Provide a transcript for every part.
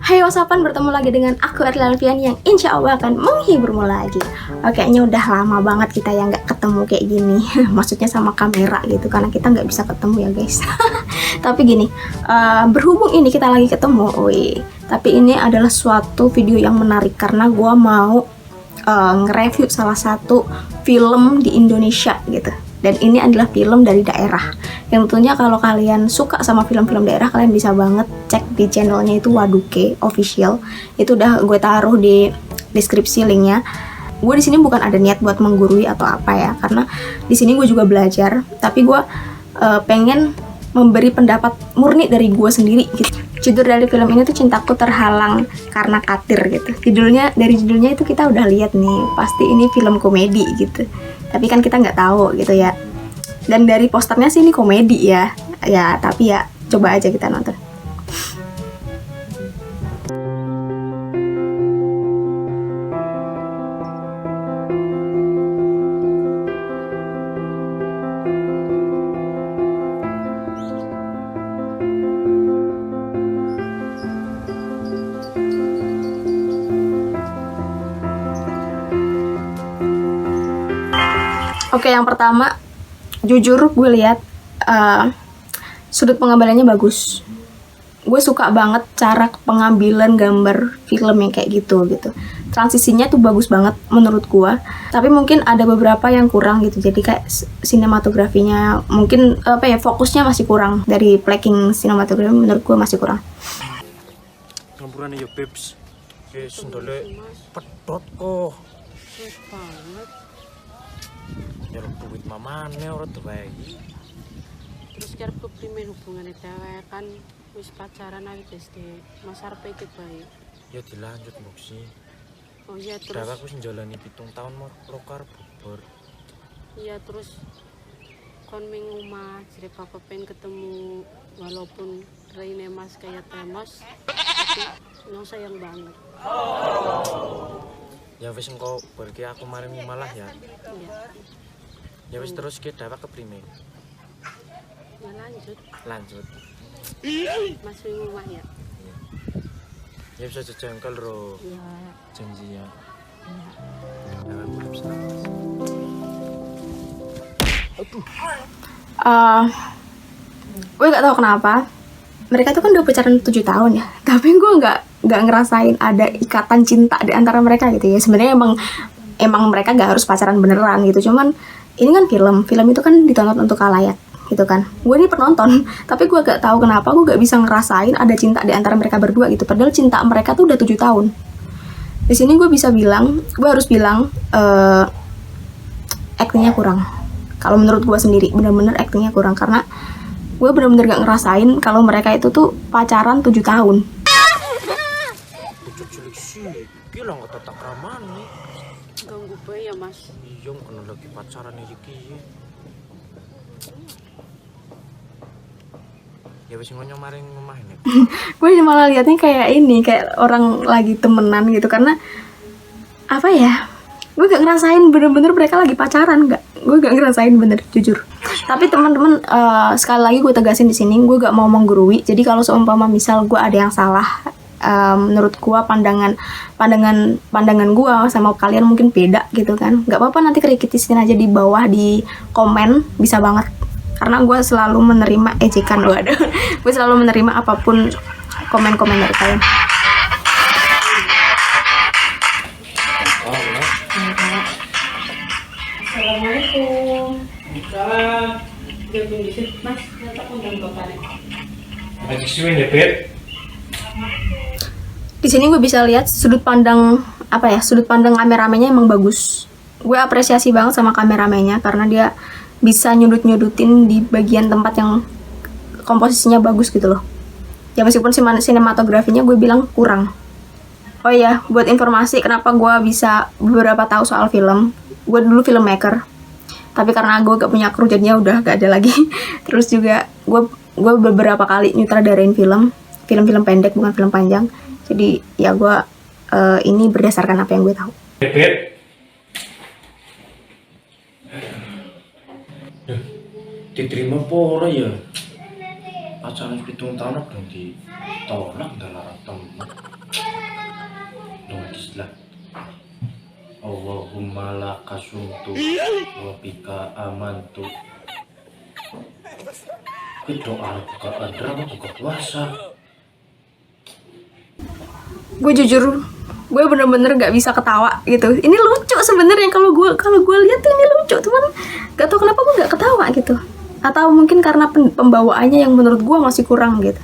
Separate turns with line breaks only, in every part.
Hai wasapan, bertemu lagi dengan aku Erli Alfian yang insya Allah akan menghiburmu lagi. Kayaknya udah lama banget kita yang nggak ketemu kayak gini. Maksudnya sama kamera gitu, karena kita nggak bisa ketemu ya guys. Tapi gini, berhubung ini kita lagi ketemu, tapi ini adalah suatu video yang menarik karena gue mau nge-review salah satu film di Indonesia gitu. Dan ini adalah film dari daerah. Yang tentunya kalau kalian suka sama film-film daerah, kalian bisa banget cek di channelnya itu Waduke Official. Itu udah gue taruh di deskripsi linknya. Gue di sini bukan ada niat buat menggurui atau apa ya, karena di sini gue juga belajar. Tapi gue pengen memberi pendapat murni dari gue sendiri gitu. Judul dari film ini tuh Cintaku Terhalang Karena Katir gitu. Dari judulnya itu kita udah lihat nih, pasti ini film komedi gitu. Tapi kan kita nggak tahu gitu ya. Dan dari posternya sih ini komedi ya. Ya, tapi ya coba aja kita nonton. Oke, yang pertama, jujur gue lihat sudut pengambilannya bagus. Gue suka banget cara pengambilan gambar film yang kayak gitu. Transisinya tuh bagus banget menurut gue. Tapi mungkin ada beberapa yang kurang gitu. Jadi kayak sinematografinya mungkin fokusnya masih kurang. Dari planking sinematografi menurut gue masih kurang.
Ngampurannya ya Bebs. Sendolnya pedot kok.
Banget.
Nyuruh duit mamane ora bayi.
Terus karep keprimen hubungannya cewek kan wis pacaran awit SD. Mas arep iki bae.
Ya dilanjut Moksi.
Oh iya terus.
Dawa aku sing jalani 7 tahun lo karep bubur.
Iya terus kon ming omah jere bapak pengen ketemu walaupun Reine Mas kayak temos. Tapi no sayang banget.
Ya wis engko pergi aku maring malah ya.
Iya.
Ya wis terus ki dawa keprimen.
Ya lanjut.
Lanjut.
Mas ming omah ya.
Ya bisa jengkel ro.
Iya.
Janji ya.
Iya.
Dawa aku harus nangis.
Gue gak tahu kenapa mereka tuh kan udah pacaran 7 tahun ya, tapi gue nggak ngerasain ada ikatan cinta di antara mereka gitu ya. Sebenarnya emang mereka nggak harus pacaran beneran gitu, cuman ini kan film itu kan ditonton untuk khalayak gitu kan. Gue ini penonton, tapi gue gak tahu kenapa gue gak bisa ngerasain ada cinta di antara mereka berdua gitu. Padahal cinta mereka tuh udah 7 tahun. Di sini gue harus bilang actingnya kurang. Kalau menurut gue sendiri bener-bener actingnya kurang, karena gue bener-bener gak ngerasain kalau mereka itu tuh pacaran 7 tahun.
Bocah cilik sih, gila nggak tetak raman nih.
Ganggu bae ya Mas.
Iya, kena lagi pacaran iki. Ya wis ngonyo maring omah nek.
Gue malah liatnya kayak orang lagi temenan gitu, karena apa ya, gue gak ngerasain bener-bener mereka lagi pacaran. Gue gak ngerasain bener, jujur. Tapi teman-teman, sekali lagi gue tegasin di sini, gue gak mau menggurui. Jadi kalau seumpama misal gue ada yang salah, menurut gue pandangan gue sama kalian mungkin beda gitu kan, nggak apa-apa, nanti kritisin aja di bawah di komen, bisa banget. Karena gue selalu menerima ejekan, gue selalu menerima apapun komen-komen dari kalian. Assalamualaikum.
Salam.
Gabung di situ Mas, ternyata undang bapaknya.
Ada siswin ya, Bet?
Di sini gue bisa lihat sudut pandang kameramennya emang bagus. Gue apresiasi banget sama kameramennya karena dia bisa nyudutin di bagian tempat yang komposisinya bagus gitu loh. Ya meskipun sinematografinya gue bilang kurang. Oh iya, buat informasi kenapa gue bisa beberapa tahu soal film. Gue dulu filmmaker, tapi karena gue gak punya kru jadinya udah gak ada lagi. Terus juga gue beberapa kali nyutradarain film pendek, bukan film panjang. Jadi ya gue ini berdasarkan apa yang gue tahu.
Bet. Diterima pora ya. Pacaran 7 tahun dong ditolak dalam temen. malakasuntu wabika amantu. Itu buka adra buka puasa.
Gue jujur, gue bener-bener gak bisa ketawa gitu. Ini lucu sebenarnya kalau gue lihat tuh ini lucu, cuman gak tau kenapa gue gak ketawa gitu. Atau mungkin karena pembawaannya yang menurut gue masih kurang gitu.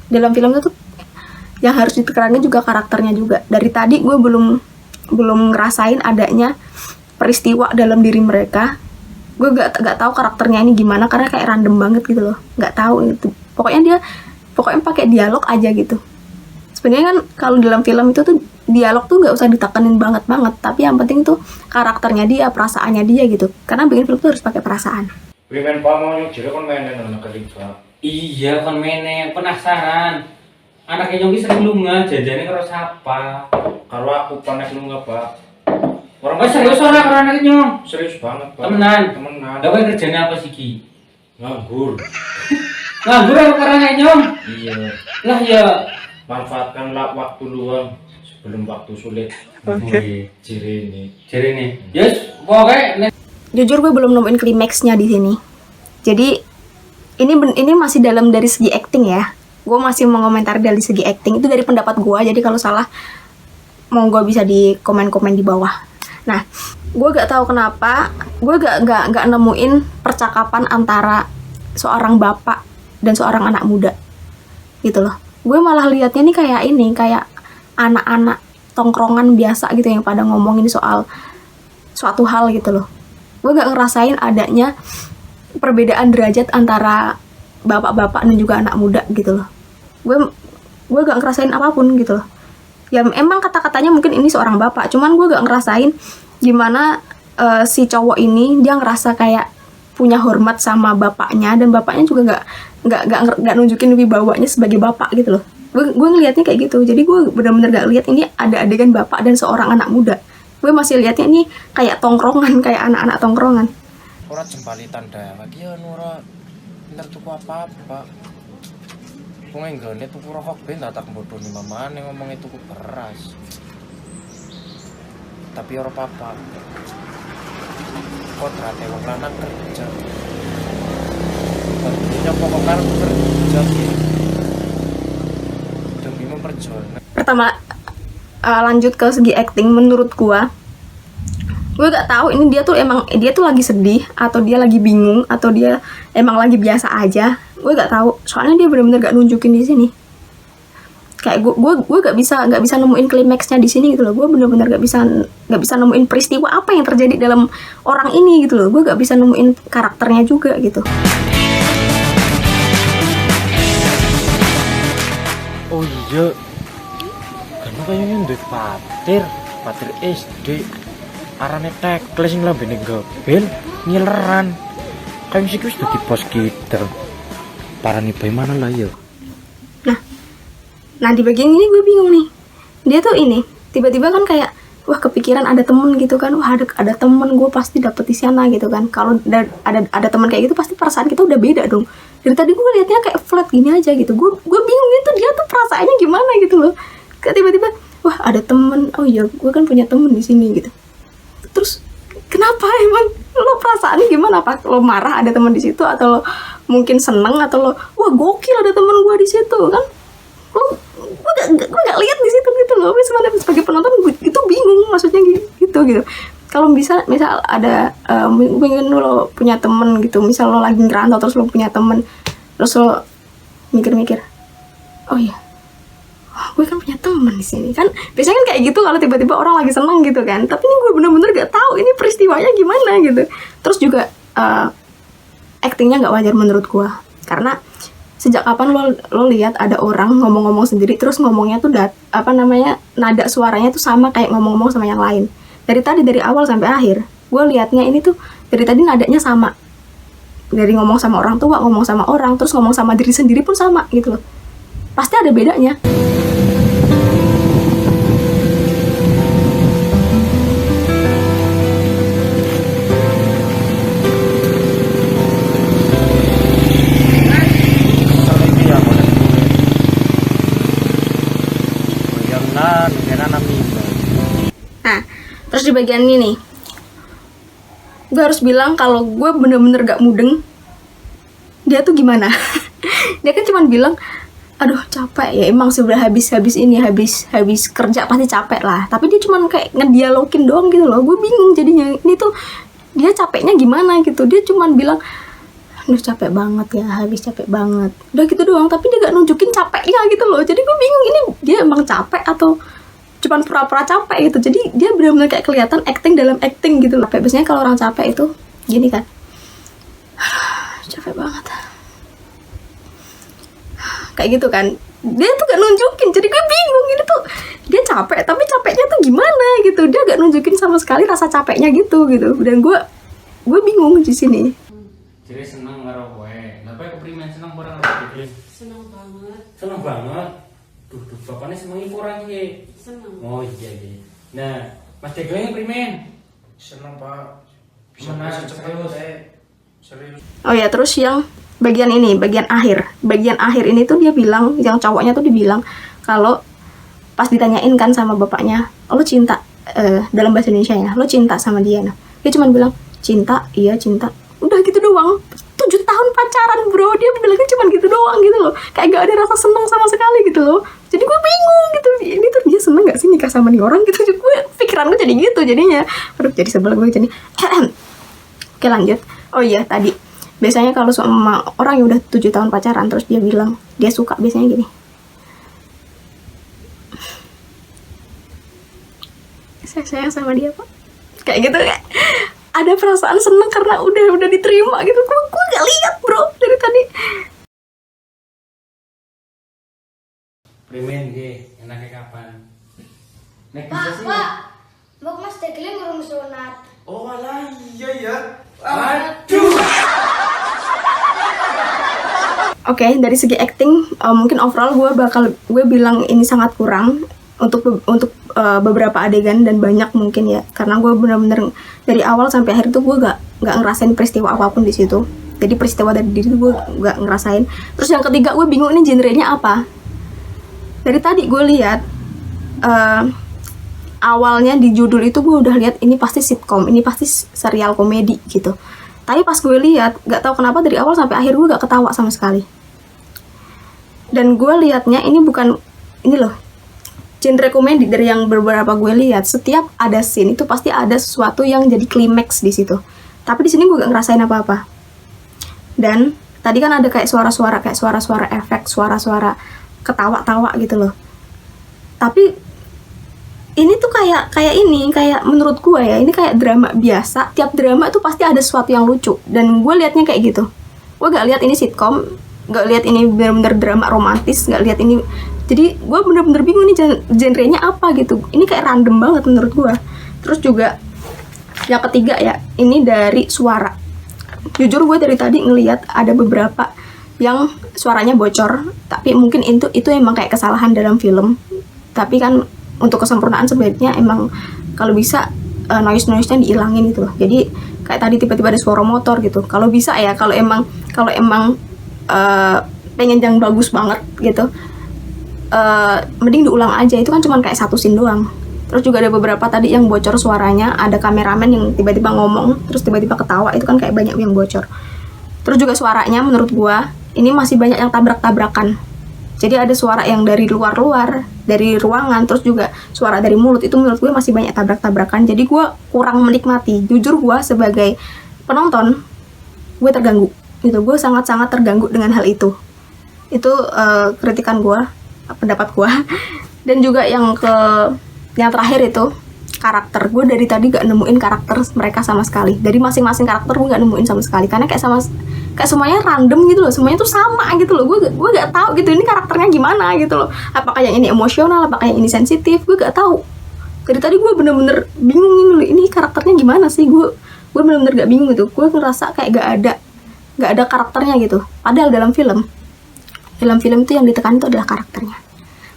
Dalam film itu tuh yang harus ditekankan juga karakternya juga. Dari tadi gue belum ngerasain adanya peristiwa dalam diri mereka. Gue gak tahu karakternya ini gimana karena kayak random banget gitu loh. Gak tahu itu. Pokoknya pakai dialog aja gitu. Sebenarnya kan kalau dalam film itu tuh dialog tuh gak usah ditekenin banget, tapi yang penting tuh karakternya dia, perasaannya dia gitu. Karena bikin film tuh harus pakai perasaan.
Wimen pamau yang jere kon mainin anak ketiga.
Iya kon meneng penasaran. Anaknya Yongki sering lunga jajannya karo siapa?
Karo aku panas lu nggak Pak?
Oh serius ora karo anaknya Nyong?
Serius banget Pak.
Temenan.
Temenan.
Lah kowe kerjane apa sih Ki?
Nganggur.
Nganggur apa karo anaknya Nyong?
Iya.
Lah ya
Manfaatkanlah waktu luang sebelum waktu sulit.
Oke.
Jere ini.
Yes, pokoknya
Jujur gue belum nemuin klimaksnya di sini. Jadi ini masih dalam dari segi acting ya. Gue masih mengomentari dari segi acting, itu dari pendapat gue. Jadi kalau salah monggo bisa di komen-komen di bawah. Nah, gue gak tahu kenapa gue gak nemuin percakapan antara seorang bapak dan seorang anak muda gitu loh. Gue malah liatnya nih kayak anak-anak tongkrongan biasa gitu yang pada ngomongin soal suatu hal gitu loh. Gue gak ngerasain adanya perbedaan derajat antara bapak-bapak dan juga anak muda gitu loh. Gue gak ngerasain apapun gitu loh. Ya emang kata-katanya mungkin ini seorang bapak, cuman gue gak ngerasain gimana si cowok ini dia ngerasa kayak punya hormat sama bapaknya, dan bapaknya juga gak nunjukin wibawanya sebagai bapak gitu loh. Gue ngelihatnya kayak gitu. Jadi gue benar-benar gak lihat ini ada adegan bapak dan seorang anak muda. Gue masih lihatnya ini kayak tongkrongan, kayak anak-anak tongkrongan.
Ora jempalitan dah lagi ya ora bener tuku apa-apa. Wong enggone tuku rokok ben tak bodoni mamane ngomong tuku beras. Tapi ora apa-apa. Kodrate wong lanang kerja. Tentunya pokoknya kerja demi memperjuangkan.
Pertama, lanjut ke segi acting. Menurut gue gak tahu ini dia tuh lagi sedih atau dia lagi bingung atau dia emang lagi biasa aja. Gue gak tahu, soalnya dia benar-benar gak nunjukin di sini. Kayak gue gak bisa nemuin klimaksnya di sini gitu loh. Gue benar-benar gak bisa nemuin peristiwa apa yang terjadi dalam orang ini gitu loh. Gue gak bisa nemuin karakternya juga gitu.
Oh iya. Karena kayaknya duit patir SD. Arane tekle sing lambene gobel ngileran. Kayak mesti wis dadi bos kita. Parani bae mana lah ya.
Nah di bagian ini gue bingung nih. Dia tuh ini tiba-tiba kan kayak wah kepikiran ada temen gitu kan. Wah ada temen gue pasti dapet di sana gitu kan. Kalau ada teman kayak gitu pasti perasaan kita udah beda dong. Dari tadi gue liatnya kayak flat gini aja gitu. Gue bingung itu dia tuh perasaannya gimana gitu loh. Kayak tiba-tiba wah ada temen. Oh iya gue kan punya temen di sini gitu. Terus kenapa emang lo perasaannya gimana? Apa lo marah ada teman di situ, atau lo mungkin seneng, atau lo wah gokil ada teman gue di situ kan? Gue gak lihat di situ gitu loh. Sebagai penonton gue itu bingung maksudnya gitu. Kalau misal ada mungkin lo punya temen gitu, misal lo lagi ngerantau terus lo punya temen, terus lo mikir-mikir, oh iya gue kan punya teman di sini kan, biasanya kan kayak gitu kalau tiba-tiba orang lagi seneng gitu kan. Tapi ini gue bener-bener gak tahu ini peristiwanya gimana gitu. Terus juga actingnya nggak wajar menurut gue, karena sejak kapan lo lihat ada orang ngomong-ngomong sendiri terus ngomongnya tuh nada suaranya tuh sama kayak ngomong-ngomong sama yang lain. Dari awal sampai akhir gue liatnya ini tuh dari tadi nadanya sama, dari ngomong sama orang tua, ngomong sama orang, terus ngomong sama diri sendiri pun sama gitu loh. Pasti ada bedanya. Nah, terus di bagian ini nih, gue harus bilang kalau gue bener-bener gak mudeng dia tuh gimana. Dia kan cuman bilang, aduh capek ya, emang sudah habis kerja pasti capek lah, tapi dia cuman kayak ngedialogin doang gitu loh. Gue bingung jadinya, ini tuh dia capeknya gimana gitu. Dia cuman bilang, aduh capek banget ya, habis capek banget, udah gitu doang, tapi dia gak nunjukin capeknya gitu loh. Jadi gue bingung, ini dia emang capek atau cuman pura-pura capek gitu. Jadi dia benar-benar kayak kelihatan acting dalam acting gitu loh. Biasanya kalau orang capek itu gini kan, capek banget kayak gitu kan, dia tuh gak nunjukin. Jadi gue bingung, ini tuh dia capek tapi capeknya tuh gimana gitu. Dia gak nunjukin sama sekali rasa capeknya gitu. Dan gue bingung di sini.
Jadi seneng karo kowe. Lah kowe keprimen seneng ora karo kowe?
Seneng banget.
Seneng banget. Duh, bapaknya seneng iku orang iki.
Seneng.
Oh iya iya. Nah, Mas Dego yang primen.
Seneng Pak.
Bisa cepet
Serius.
Oh ya, terus yang bagian ini, bagian akhir ini tuh dia bilang, yang cowoknya tuh dibilang kalau pas ditanyain kan sama bapaknya, lo cinta, dalam bahasa Indonesia ya, lo cinta sama dia. Nah, dia cuma bilang cinta, iya cinta, udah gitu doang. 7 tahun pacaran bro, dia bilangnya cuma gitu doang gitu loh, kayak gak ada rasa seneng sama sekali gitu loh. Jadi gue bingung gitu, ini tuh dia seneng gak sih nikah sama nih orang gitu. Gue pikiran gue jadi gitu jadinya, aduh jadi sebel gue jadi. Oke lanjut. Oh iya tadi, biasanya kalau sama orang yang udah 7 tahun pacaran terus dia bilang dia suka, biasanya gini, saya sayang sama dia pak, kayak gitu. Kayak ada perasaan seneng karena udah diterima gitu. Gue gak lihat bro dari tadi.
Primen ge, enaknya kapan? Nek bisa
Pak,
sih.
Pak, Mbak Mas Dekli ngurung sunat.
Oh alah, iya ya.
Aduh.
Oke, dari segi acting mungkin overall gue bilang ini sangat kurang untuk beberapa adegan dan banyak mungkin ya, karena gue bener-bener dari awal sampai akhir tuh gue gak ngerasain peristiwa apapun di situ. Jadi peristiwa dari diri tuh gue gak ngerasain. Terus yang ketiga, gue bingung ini genrenya apa. Dari tadi gue lihat awalnya di judul itu gue udah lihat ini pasti sitcom, ini pasti serial komedi gitu. Tapi pas gue lihat, gak tahu kenapa dari awal sampai akhir gue gak ketawa sama sekali. Dan gue liatnya ini bukan, ini loh, genre komedi. Dari yang beberapa gue lihat, setiap ada scene itu pasti ada sesuatu yang jadi klimaks di situ. Tapi di sini gue gak ngerasain apa-apa. Dan tadi kan ada kayak suara-suara efek, suara-suara ketawa-tawa gitu loh. Tapi ini tuh kayak menurut gue ya, ini kayak drama biasa. Tiap drama tuh pasti ada sesuatu yang lucu. Dan gue liatnya kayak gitu. Gue gak lihat ini sitcom, gak lihat ini bener-bener drama romantis, gak lihat ini. Jadi gue bener-bener bingung nih genrenya apa gitu. Ini kayak random banget menurut gue. Terus juga yang ketiga ya, ini dari suara. Jujur gue dari tadi ngelihat ada beberapa yang suaranya bocor, tapi mungkin itu emang kayak kesalahan dalam film. Tapi kan untuk kesempurnaan sebaiknya emang kalau bisa noise-nya dihilangin gitu loh. Jadi kayak tadi tiba-tiba ada suara motor gitu. Kalau bisa ya, kalau emang pengen yang bagus banget gitu, mending diulang aja. Itu kan cuma kayak satu scene doang. Terus juga ada beberapa tadi yang bocor suaranya, ada kameramen yang tiba-tiba ngomong terus tiba-tiba ketawa, itu kan kayak banyak yang bocor. Terus juga suaranya menurut gua ini masih banyak yang tabrak-tabrakan. Jadi ada suara yang dari luar-luar, dari ruangan, terus juga suara dari mulut, itu menurut gue masih banyak tabrak-tabrakan. Jadi gue kurang menikmati. Jujur gue sebagai penonton, gue terganggu. Gitu, gue sangat-sangat terganggu dengan hal itu. Itu kritikan gue, pendapat gue. Dan juga yang terakhir itu karakter. Gue dari tadi gak nemuin karakter mereka sama sekali. Dari masing-masing karakter gue gak nemuin sama sekali. Karena kayak semuanya random gitu loh, semuanya tuh sama gitu loh. Gue gak tahu gitu ini karakternya gimana gitu loh. Apakah yang ini emosional, apakah yang ini sensitif, gue gak tahu. Dari tadi gue bener-bener bingung ini karakternya gimana sih. Gue bener-bener gak bingung gitu. Gue ngerasa kayak gak ada karakternya gitu. Padahal dalam film itu yang ditekan itu adalah karakternya.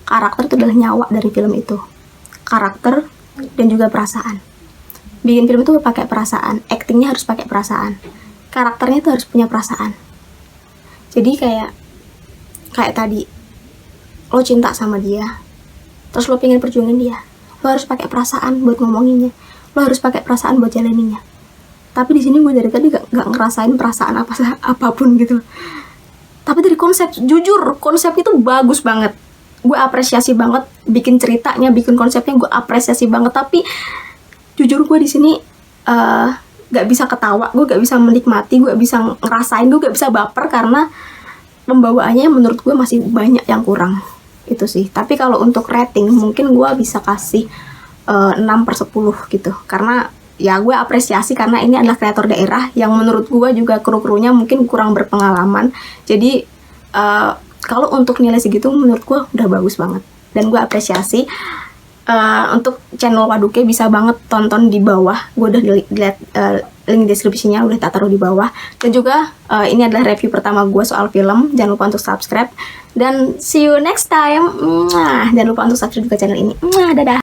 Karakter itu adalah nyawa dari film itu. Karakter dan juga perasaan. Bikin film itu pakai perasaan, actingnya harus pakai perasaan. Karakternya itu harus punya perasaan. Jadi kayak tadi, lo cinta sama dia, terus lo pengen perjuangin dia, lo harus pakai perasaan buat ngomonginnya, lo harus pakai perasaan buat jalaninnya. Tapi di sini gue dari tadi gak ngerasain perasaan apapun gitu. Tapi dari konsep, jujur konsepnya tuh bagus banget. Gue apresiasi banget bikin ceritanya, bikin konsepnya gue apresiasi banget. Tapi jujur gue di sini gak bisa ketawa, gue gak bisa menikmati, gue gak bisa ngerasain, gue gak bisa baper karena pembawaannya menurut gue masih banyak yang kurang. Itu sih. Tapi kalau untuk rating mungkin gue bisa kasih 6/10 gitu. Karena ya gue apresiasi karena ini adalah kreator daerah yang menurut gue juga kru-krunya mungkin kurang berpengalaman. Jadi kalau untuk nilai segitu menurut gue udah bagus banget. Dan gue apresiasi. Untuk channel Waduke bisa banget tonton di bawah. Gue udah lihat link deskripsinya udah tak taruh di bawah. Dan juga ini adalah review pertama gue soal film. Jangan lupa untuk subscribe dan see you next time. Jangan lupa untuk subscribe juga channel ini. Dadah.